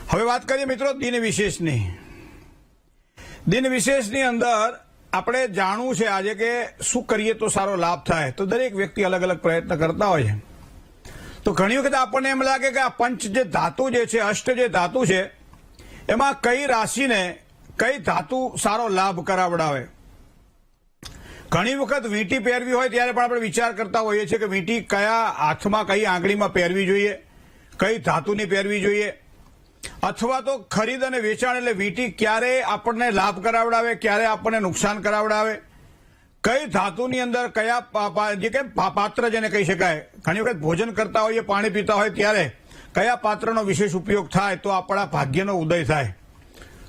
હવે વાત કરીએ મિત્રો દિન વિશેષની. દિન વિશેષની અંદર આપણે જાણવું છે આજે કે શું કરીએ તો સારો લાભ થાય. તો દરેક વ્યક્તિ અલગ અલગ પ્રયત્ન કરતા હોય છે. તો ઘણી વખત આપણને એમ લાગે કે આ પંચ જે ધાતુ જે છે, અષ્ટ જે ધાતુ છે, એમાં કઈ રાશિને કઈ ધાતુ સારો લાભ કરાવડાવે. ઘણી વખત વીંટી પહેરવી હોય ત્યારે પણ આપણે વિચાર કરતા હોઈએ છીએ કે વીંટી કયા હાથમાં કઈ આંગળીમાં પહેરવી જોઈએ, કઈ ધાતુની પહેરવી જોઈએ, અથવા તો ખરીદ અને વેચાણ એટલે વીંટી ક્યારે આપણને લાભ કરાવડાવે, ક્યારે આપણને નુકસાન કરાવડાવે, કઈ ધાતુની અંદર કયા જે કે પાત્ર જેને કહી શકાય. ઘણી વખત ભોજન કરતા હોઈએ, પાણી પીતા હોય ત્યારે કયા પાત્રનો વિશેષ ઉપયોગ થાય તો આપણા ભાગ્યનો ઉદય થાય.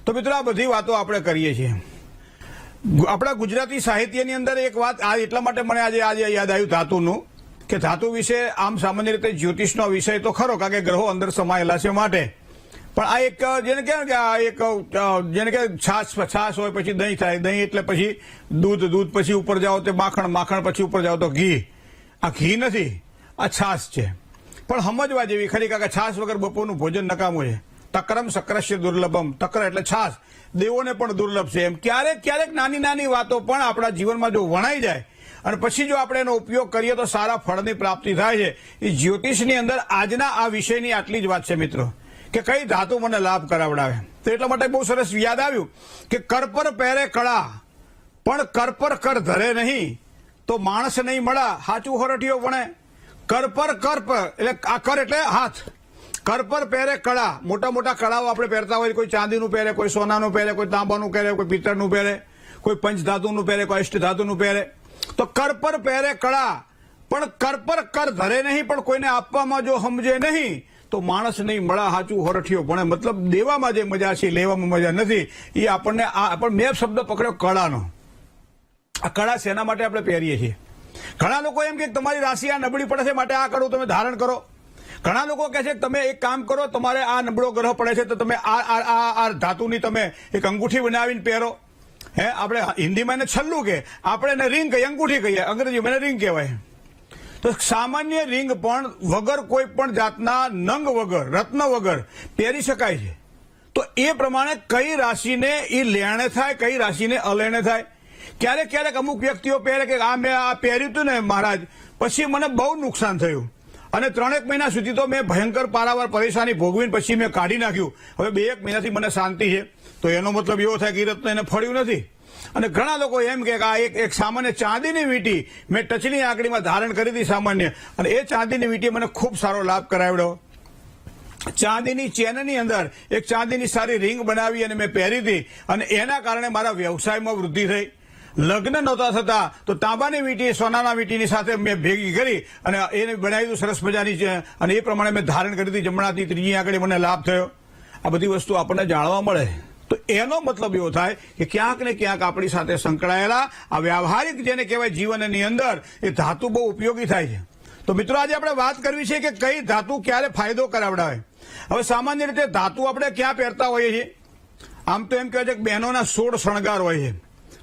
તો મિત્રો આ બધી વાતો આપણે કરીએ છીએ. આપણા ગુજરાતી સાહિત્યની અંદર એક વાત આ એટલા માટે મને આજે યાદ આવ્યું ધાતુનું, કે ધાતુ વિશે આમ સામાન્ય રીતે જ્યોતિષનો વિષય તો ખરો, કારણ કે ગ્રહો અંદર સમાયેલા છે માટે. પણ આ એક જેને કહેવાય કે આ એક જેને કે છાશ હોય પછી દહીં થાય, દહીં એટલે પછી દૂધ પછી ઉપર જાઓ તો માખણ પછી ઉપર જાઓ તો ઘી. આ ઘી નથી, આ છાશ છે. પણ સમજવા જેવી ખરી, કારણ કે છાશ વગર બપોરનું ભોજન નકામું છે. તક્રમ સક્રસ્ય દુર્લભમ, તક્ર એટલે છાશ, દેવોને પણ દુર્લભ છે. એમ ક્યારેક નાની વાતો પણ આપણા જીવનમાં જો વણાઈ જાય અને પછી જો આપણે એનો ઉપયોગ કરીએ તો સારા ફળની પ્રાપ્તિ થાય છે. એ જ્યોતિષની અંદર આજના આ વિષયની આટલી જ વાત છે મિત્રો, કે કઈ ધાતુ મને લાભ કરાવડાવે. તો એટલા માટે બહુ સરસ યાદ આવ્યું કે કર પર પહેરે કળા પણ કર પર કર ધરે નહીં તો માણસ નહીં મળા, હાચું હરઠિયો વણે. કર પર એટલે આ કર એટલે હાથ. કર પર પહેરે કળા, મોટા મોટા કળાઓ આપણે પહેરતા હોય, કોઈ ચાંદીનું પહેરે, કોઈ સોનાનું પહેરે, કોઈ તાંબાનું પહેરે, કોઈ પિત્તળનું પહેરે, કોઈ પંચધાતુનું પહેરે, કોઈ અષ્ટધાતુનું પહેરે. તો કર પર પહેરે કળા પણ કર પર કર ધરે નહીં, પણ કોઈને આપવામાં જો સમજે નહીં તો માણસ નહીં મળા, હાચું હોરઠિયો ભણે. મતલબ દેવામાં જે મજા છે લેવામાં મજા નથી. એ આપણને મેં શબ્દ પકડ્યો કળાનો. આ કળા શેના માટે આપણે પહેરીએ છીએ? ઘણા લોકો એમ કે તમારી રાશિ આ નબળી પડે છે માટે આ કળું તમે ધારણ કરો. ઘણા લોકો કહે છે કે તમે એક કામ કરો, તમારે આ નબળો ગ્રહ પડે છે તો તમે આ ધાતુની તમે એક અંગૂઠી બનાવીને પહેરો. આપણે હિન્દીમાં એને છલ્લું કે, આપણે એને રિંગ કહીએ, અંગૂઠી કહીએ, અંગ્રેજીમાં એને રિંગ કહેવાય. તો સામાન્ય રિંગ પણ વગર કોઈ પણ જાતના નંગ વગર, રત્ન વગર પહેરી શકાય છે. તો એ પ્રમાણે કઈ રાશિને એ લેણે થાય, કઈ રાશિને અલેણે થાય. ક્યારેક અમુક વ્યક્તિઓ પહેરે કે આ મેં આ પહેર્યું હતું ને મહારાજ, પછી મને બહુ નુકસાન થયું અને 3 મહિના સુધી તો મેં ભયંકર પારાવાર પરેશાની ભોગવીને પછી મેં કાઢી નાખ્યું. હવે 2 મહિનાથી મને શાંતિ છે. તો એનો મતલબ એવો થાય કે રત્ન એને ફળ્યું નથી. અને ઘણા લોકો એમ કે આ એક સામાન્ય ચાંદીની વીંટી મેં ટચની આંગળીમાં ધારણ કરી હતી સામાન્ય, અને એ ચાંદીની વીંટી મને ખૂબ સારો લાભ કરાવ્યો. ચાંદીની ચેનની અંદર એક ચાંદીની સારી રિંગ બનાવી અને મેં પહેરી હતી, અને એના કારણે મારા વ્યવસાયમાં વૃદ્ધિ થઈ. લગ્ન નહોતા થતા તો તાંબાની વીંટી સોનાના વીંટીની સાથે મેં ભેગી કરી અને એને બનાવી દીધું સરસ મજાની છે, અને એ પ્રમાણે મેં ધારણ કરી હતી. જમણાથી ત્રીજી આંગળી મને લાભ થયો. આ બધી વસ્તુ આપણને જાણવા મળે. તો એનો મતલબ એવો થાય કે ક્યાંક ને ક્યાંક આપણી સાથે સંકળાયેલા આ વ્યવહારિક જેને કહેવાય જીવનની અંદર એ ધાતુ બહુ ઉપયોગી થાય છે. તો મિત્રો આજે આપણે વાત કરવી છે કે કઈ ધાતુ ક્યારે ફાયદો કરાવડાવે. હવે સામાન્ય રીતે ધાતુ આપણે ક્યાં પહેરતા હોઈએ છીએ? આમ તો એમ કહેવાય છે કે બહેનોના 16 શણગાર હોય છે.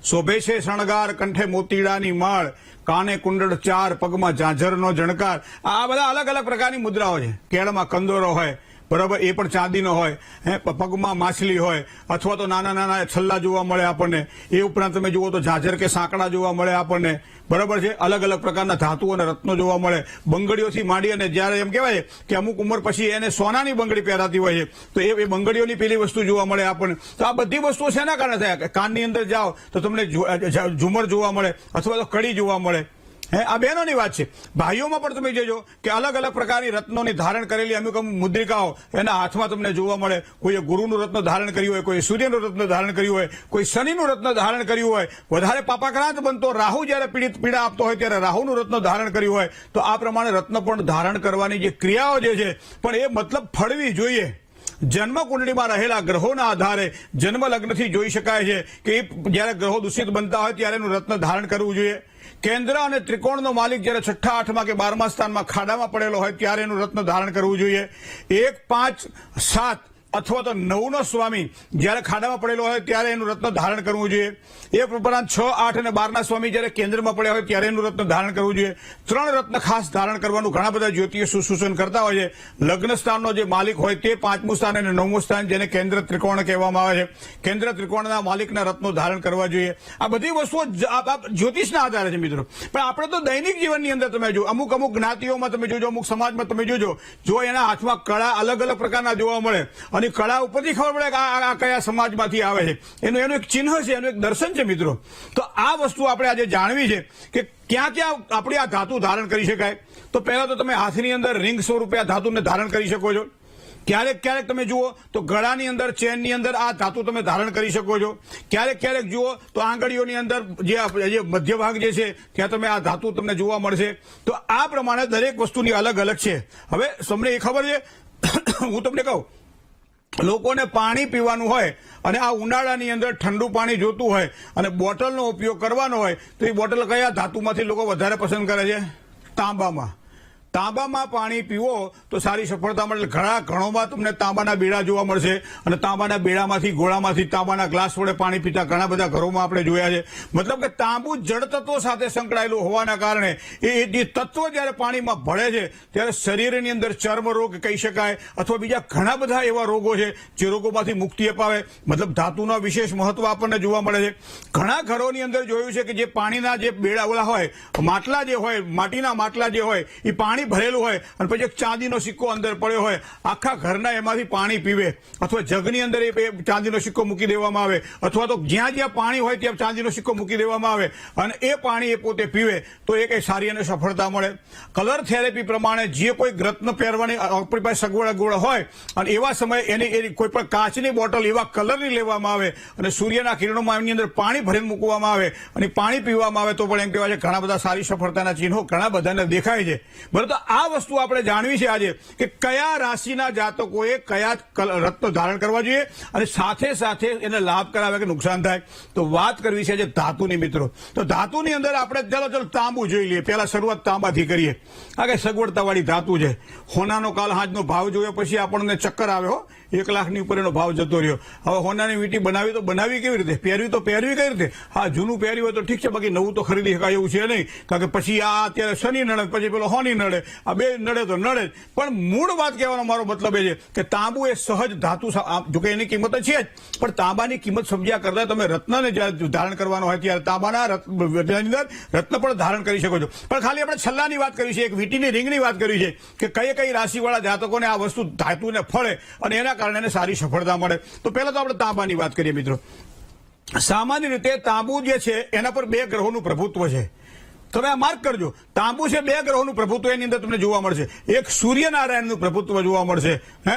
શોભે છે શણગાર, કંઠે મોતીડાની માળ, કાને કુંડળ 4, પગમાં ઝાંઝરનો જણકાર. આ બધા અલગ અલગ પ્રકારની મુદ્રાઓ છે. કેળમાં કંદોરો હોય, બરાબર, એ પણ ચાંદીનો હોય. પગમાં માછલી હોય, અથવા તો નાના છલ્લા જોવા મળે આપણને. એ ઉપરાંત તમે જુઓ તો ઝાંઝર કે સાંકડા જોવા મળે આપણને, બરાબર છે. અલગ અલગ પ્રકારના ધાતુ અને રત્નો જોવા મળે. બંગડીઓથી માંડી અને જયારે એમ કહેવાય કે અમુક ઉંમર પછી એને સોનાની બંગડી પહેરાતી હોય છે, તો એ બંગડીઓની પેલી વસ્તુ જોવા મળે આપણને. તો આ બધી વસ્તુઓ શેના કારણે થયા? કાનની અંદર જાઓ તો તમને ઝુમર જોવા મળે, અથવા તો કડી જોવા મળે. આ બહેનોની વાત છે. ભાઈઓમાં પણ તમે જોજો કે અલગ અલગ પ્રકારની રત્નોની ધારણ કરેલી અમુક મુદ્રિકાઓ એના હાથમાં તમને જોવા મળે. કોઈએ ગુરુનું રત્ન ધારણ કર્યું હોય, કોઈ સૂર્યનું રત્ન ધારણ કર્યું હોય, કોઈ શનિનું રત્ન ધારણ કર્યું હોય. વધારે પાપાક્રાંત બનતો રાહુ જયારે પીડા આપતો હોય ત્યારે રાહુનું રત્ન ધારણ કર્યું હોય. તો આ પ્રમાણે રત્ન પણ ધારણ કરવાની જે ક્રિયાઓ જે છે પણ એ મતલબ ફળવી જોઈએ. જન્મ કુંડળીમાં રહેલા ગ્રહોના આધારે જન્મ લગ્નથી જોઈ શકાય છે કે જયારે ગ્રહો દૂષિત બનતા હોય ત્યારે એનું રત્ન ધારણ કરવું જોઈએ. કેન્દ્ર અને ત્રિકોણનો માલિક જયારે 6ઠા, 8મા કે 12મા સ્થાનમાં ખાડામાં પડેલો હોય ત્યારે એનું રત્ન ધારણ કરવું જોઈએ. 1, 5, 7 અથવા તો 9નો સ્વામી જ્યારે ખાડામાં પડેલો હોય ત્યારે એનું રત્ન ધારણ કરવું જોઈએ. એ ઉપરાંત 6, 8 અને 12ના સ્વામી જ્યારે કેન્દ્રમાં પડ્યા હોય ત્યારે એનું રત્ન ધારણ કરવું જોઈએ. 3 રત્ન ખાસ ધારણ કરવાનું ઘણા બધા જ્યોતિષો સૂચન કરતા હોય છે. લગ્ન સ્થાનનો જે માલિક હોય તે 5મું સ્થાન અને 9મું સ્થાન જેને કેન્દ્ર ત્રિકોણ કહેવામાં આવે છે, કેન્દ્ર ત્રિકોણના માલિકના રત્નો ધારણ કરવા જોઈએ. આ બધી વસ્તુઓ જ્યોતિષના આધારે છે મિત્રો. પણ આપણે તો દૈનિક જીવનની અંદર તમે જો અમુક જ્ઞાતિઓમાં તમે જોજો, અમુક સમાજમાં તમે જોજો, જો એના હાથમાં કળા અલગ અલગ પ્રકારના જોવા મળે અને કળા ઉપરથી ખબર પડે કે આ કયા સમાજમાંથી આવે છે, એનું એક ચિહ્ન છે, એનું એક દર્શન છે મિત્રો. તો આ વસ્તુ આપણે આજે જાણવી છે કે ક્યાં ક્યાં આપણે આ ધાતુ ધારણ કરી શકાય. તો પહેલા તો તમે હાથની અંદર રિંગ સ્વરૂપે આ ધાતુને ધારણ કરી શકો છો. ક્યારેક તમે જુઓ તો ગળાની અંદર, ચેનની અંદર આ ધાતુ તમે ધારણ કરી શકો છો. ક્યારેક જુઓ તો આંગળીઓની અંદર જે મધ્ય ભાગ જે છે ત્યાં તમે આ ધાતુ તમને જોવા મળશે. તો આ પ્રમાણે દરેક વસ્તુની અલગ અલગ છે. હવે તમને એ ખબર છે, હું તમને કહું, લોકોને પાણી પીવાનું હોય અને આ ઉનાળાની અંદર ઠંડુ પાણી જોતું હોય અને બોટલનો ઉપયોગ કરવાનો હોય તો એ બોટલ કયા ધાતુમાંથી લોકો વધારે પસંદ કરે છે? તાંબામાં પાણી પીવો તો સારી સફળતા મળે. ઘણોમાં તમને તાંબાના બેડા જોવા મળશે અને તાંબાના બેડામાંથી, ગોળામાંથી તાંબાના ગ્લાસ વડે પાણી પીતા ઘણા બધા ઘરોમાં આપણે જોયા છે. મતલબ કે તાંબુ જળ તત્વો સાથે સંકળાયેલું હોવાના કારણે એ જે તત્વો જ્યારે પાણીમાં ભળે છે ત્યારે શરીરની અંદર ચર્મ રોગ કહી શકાય અથવા બીજા ઘણા બધા એવા રોગો છે જે રોગોમાંથી મુક્તિ અપાવે. મતલબ ધાતુના વિશેષ મહત્વ આપણને જોવા મળે છે. ઘણા ઘરોની અંદર જોયું છે કે જે પાણીના જે બેડા હોય, માટલા જે હોય, માટીના માટલા જે હોય, એ પાણી ભરેલું હોય અને પછી એક ચાંદીનો સિક્કો અંદર પડ્યો હોય, આખા ઘરના એમાંથી પાણી પીવે અથવા જગની અંદર એ ચાંદીનો સિક્કો મૂકી દેવામાં આવે અથવા તો જ્યાં પાણી હોય ત્યાં ચાંદીનો સિક્કો મૂકી દેવામાં આવે અને એ પાણી એ પોતે પીવે તો એ કઈ સારી અને સફળતા મળે. કલર થેરેપી પ્રમાણે જે કોઈ રત્ન પહેરવાની આપણી પાસે સગવડ હોય અને એવા સમયે એની કોઈ પણ કાચની બોટલ એવા કલરની લેવામાં આવે અને સૂર્યના કિરણોમાં એની અંદર પાણી ભરીને મૂકવામાં આવે અને પાણી પીવામાં આવે તો પણ એમ કહેવાય છે ઘણા બધા સારી સફળતાના ચિહ્નો ઘણા બધાને દેખાય છે. બરાબર, આ વસ્તુ આપણે જાણવી છે આજે કે કયા રાશિના જાતકોએ કયા રત્ન ધારણ કરવા જોઈએ અને સાથે એને લાભ કરાવે કે નુકસાન થાય. તો વાત કરવી છે આજે ધાતુની મિત્રો. તો ધાતુની અંદર આપણે ચલો તાંબુ જોઈ લઈએ. પહેલા શરૂઆત તાંબાથી કરીએ. આ કઈ સગવડતાવાળી ધાતુ છે. હોનાનો કાલ હાજનો ભાવ જોયો પછી આપણને ચક્કર આવે. 1 લાખની ઉપર એનો ભાવ જતો રહ્યો. હવે હોનાની વીંટી બનાવી કેવી રીતે? પહેરવી કેવી રીતે? હા, જૂનું પહેર્યું હોય તો ઠીક છે, બાકી નવું તો ખરીદી શકાય એવું છે નહીં. કારણ કે પછી આ અત્યારે શનિ નડે, પછી પેલો હોની નડે, આ બે નડે તો નડે જ. પણ મૂળ વાત કહેવાનો મારો મતલબ એ છે કે તાંબુ એ સહજ ધાતુ, જોકે એની કિંમત છે જ, પણ તાંબાની કિંમત સમજ્યા કરતા તમે રત્નને જ્યારે ધારણ કરવાનો હોય ત્યારે તાંબાના રત્ન પણ ધારણ કરી શકો છો. પણ ખાલી આપણે છલ્લાની વાત કરી છે, એક વીંટીની રીંગની વાત કરી છે કે કઈ રાશિવાળા જાતકોને આ વસ્તુ ધાતુને ફળે અને એના કારણે એને સારી સફળતા મળે. તો પહેલા તો આપણે તાંબાની વાત કરીએ મિત્રો. સામાન્ય રીતે તાંબુ જે છે એના પર 2 ગ્રહોનું પ્રભુત્વ છે. તમે આ માર્ક કરજો, તાંબુ છે 2 ગ્રહોનું પ્રભુત્વ એની અંદર તમને જોવા મળશે. એક સૂર્યનારાયણનું પ્રભુત્વ જોવા મળશે.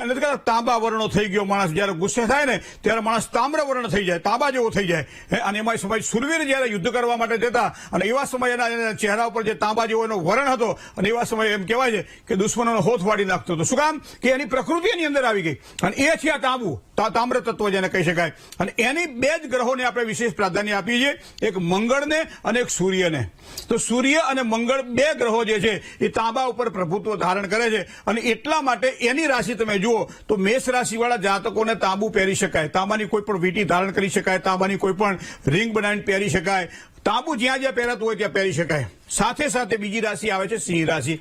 નથી કહેતા તાંબા વર્ણો થઈ ગયો માણસ, જયારે ગુસ્સે થાય ને ત્યારે માણસ તામ્ર વર્ણ થઈ જાય, તાંબા જેવો થઈ જાય. અને એમાં સમય સુરવીર જયારે યુદ્ધ કરવા માટે જતા અને એવા સમયે એના ચહેરા ઉપર જે તાંબા જેવો એનો વર્ણ હતો અને એવા સમયે એમ કહેવાય છે કે દુશ્મનોનો હોથ વાળી નાખતો હતો. શું કામ? કે એની પ્રકૃતિ એની અંદર આવી ગઈ અને એ છે આ તાંબુ, તામ્ર તત્વ જેને કહી શકાય. અને એની 2 જ ગ્રહોને આપણે વિશેષ પ્રાધાન્ય આપીએ છીએ, એક મંગળને અને એક સૂર્યને. તો સૂર્ય અને મંગળ 2 ગ્રહો જે છે એ તાંબા ઉપર પ્રભુત્વ ધારણ કરે છે અને એટલા માટે એની રાશિ તમે જુઓ તો મેષ રાશિવાળા જાતકોને તાંબુ પહેરી શકાય, તાંબાની કોઈ પણ વીંટી ધારણ કરી શકાય, તાંબાની કોઈ પણ રિંગ બનાવીને પહેરી શકાય, તાંબુ જ્યાં પહેરાતું હોય ત્યાં પહેરી શકાય. સાથે બીજી રાશિ આવે છે સિંહ રાશિ.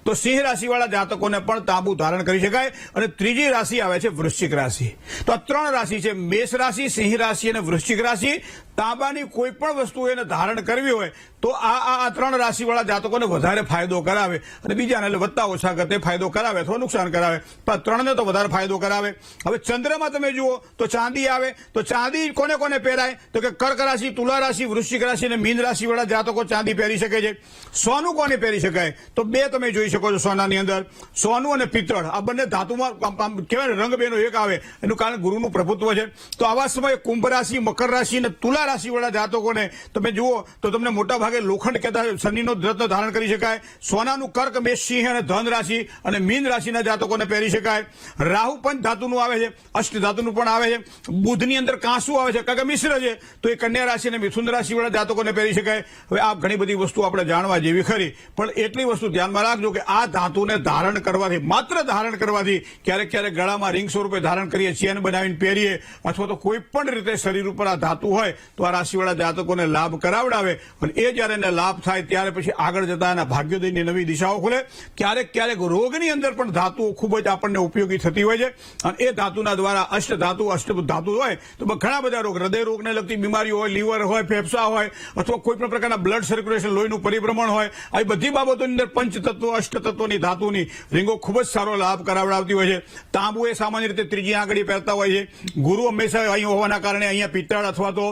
તો સિંહ રાશિવાળા જાતકોને પણ તાંબુ ધારણ કરી શકાય. અને ત્રીજી રાશિ આવે છે વૃશ્ચિક રાશિ. તો આ 3 રાશિ છે, મેષ રાશિ, સિંહ રાશિ અને વૃશ્ચિક રાશિ. તાંબાની કોઈ પણ વસ્તુ એને ધારણ કરવી હોય તો આ 3 રાશિવાળા જાતકોને વધારે ફાયદો કરાવે અને બીજાને એટલે વધતા ઓછા ગતે ફાયદો કરાવે અથવા નુકસાન કરાવે, પણ 3ને તો વધારે ફાયદો કરાવે. હવે ચંદ્રમાં તમે જુઓ તો ચાંદી આવે. તો ચાંદી કોને પહેરાય? તો કે કર્ક રાશિ, તુલા રાશિ, વૃશ્ચિક રાશિ અને મીન રાશિવાળા જાતકો ચાંદી પહેરી શકે છે. સોનું કોને પહેરી શકાય? તો 2 તમે જોઈ શકો છો સોનાની અંદર, સોનું અને પિત્તળ. આ બંને ધાતુમાં કહેવાય રંગ બેનો એક આવે, એનું કારણ ગુરુનું પ્રભુત્વ છે. તો આવા સમયે કુંભ રાશિ, મકર રાશિ અને તુલા રાશિવાળા જાતકોને તમે જુઓ તો તમને મોટા ભાગે લોખંડ કહેતા શનિનો રત્ન ધારણ કરી શકાય. સોનાનું કર્ક, મેષ, સિંહ અને ધન રાશિ અને મીન રાશિના જાતકોને પહેરી શકાય. રાહુ પંચ ધાતુનું આવે છે, અષ્ટ ધાતુનું પણ આવે છે. બુધની અંદર કાંસુ આવે છે, કારણ કે મિશ્ર છે, તો એ કન્યા રાશિ અને મિથુન રાશિવાળા જાતકોને પહેરી શકાય. હવે આ ઘણી બધી વસ્તુ આપણે જાણવા જેવી ખરી, પણ એટલી વસ્તુ ધ્યાનમાં રાખજો કે આ ધાતુને ધારણ કરવાથી, માત્ર ધારણ કરવાથી, ક્યારેક ક્યારેક ગળામાં રિંગ સ્વરૂપે ધારણ કરીએ, ચેન બનાવીને પહેરીએ, અથવા તો કોઈ પણ રીતે શરીર ઉપર આ ધાતુ હોય તો આ રાશિવાળા જાતકોને લાભ કરાવડાવે. અને એ જયારે એને લાભ થાય ત્યારે પછી આગળ જતા એના ભાગ્યોદયની નવી દિશાઓ ખુલે. ક્યારેક ક્યારેક રોગની અંદર પણ ધાતુઓ ખૂબ જ આપણને ઉપયોગી થતી હોય છે, અને એ ધાતુના દ્વારા અષ્ટભુત ધાતુ હોય તો ઘણા બધા રોગ, હૃદય રોગને લગતી બીમારીઓ હોય, લીવર હોય, ફેફસા હોય, અથવા કોઈ પણ પ્રકારના બ્લડ સર્ક્યુલેશન, લોહીનું પરિભ્રમણ હોય, આવી બધી બાબતોની અંદર પંચતત્વો, અષ્ટતત્વોની ધાતુની રીંગો ખૂબ જ સારો લાભ કરાવડાવતી હોય છે. તાંબુ એ સામાન્ય રીતે ત્રીજી આંગળી પહેરતા હોય છે. ગુરુ હંમેશા અહીં હોવાના કારણે અહીંયા પિત્તળ અથવા તો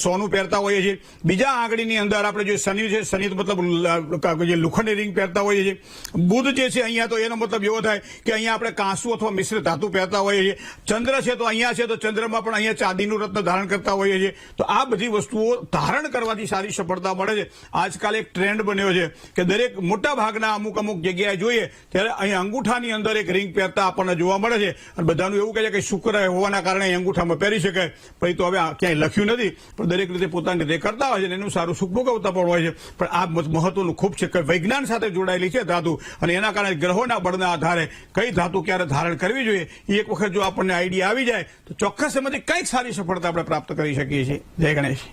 સોનું પહેરતા હોઈએ છીએ. બીજા આંગળીની અંદર આપણે જે શનિ છે, શનિ મતલબ જે લોખંડની રીંગ પહેરતા હોઈએ છીએ. બુધ જે છે અહીંયા તો એનો મતલબ એવો થાય કે અહીંયા આપણે કાંસુ અથવા મિશ્ર ધાતુ પહેરતા હોઈએ છીએ. ચંદ્ર છે તો અહીંયા છે તો ચંદ્રમાં પણ અહીંયા ચાંદીનું રત્ન ધારણ કરતા હોઈએ છીએ. તો આ બધી વસ્તુઓ ધારણ કરવાથી સારી સફળતા મળે છે. આજકાલ એક ટ્રેન્ડ બન્યો છે કે દરેક મોટા ભાગના અમુક જગ્યાએ જોઈએ ત્યારે અહીં અંગૂઠાની અંદર એક રીંગ પહેરતા આપણને જોવા મળે છે, અને બધાનું એવું કહે છે કે શુક્ર હોવાના કારણે અંગૂઠામાં પહેરી શકાય. પછી તો હવે ક્યાંય લખ્યું નથી, પણ દરેક રીતે પોતાની રીતે કરતા હોય છે અને એનું સારું સુખ ભોગવતા પણ હોય છે. પણ આ મહત્વનું ખૂબ છે કે વિજ્ઞાન સાથે જોડાયેલી છે ધાતુ, અને એના કારણે ગ્રહોના બળના આધારે કઈ ધાતુ ક્યારે ધારણ કરવી જોઈએ એ એક વખત જો આપણને આઈડિયા આવી જાય તો ચોક્કસ એમાંથી કંઈક સારી સફળતા આપણે પ્રાપ્ત કરી શકીએ છીએ. જય ગણેશ.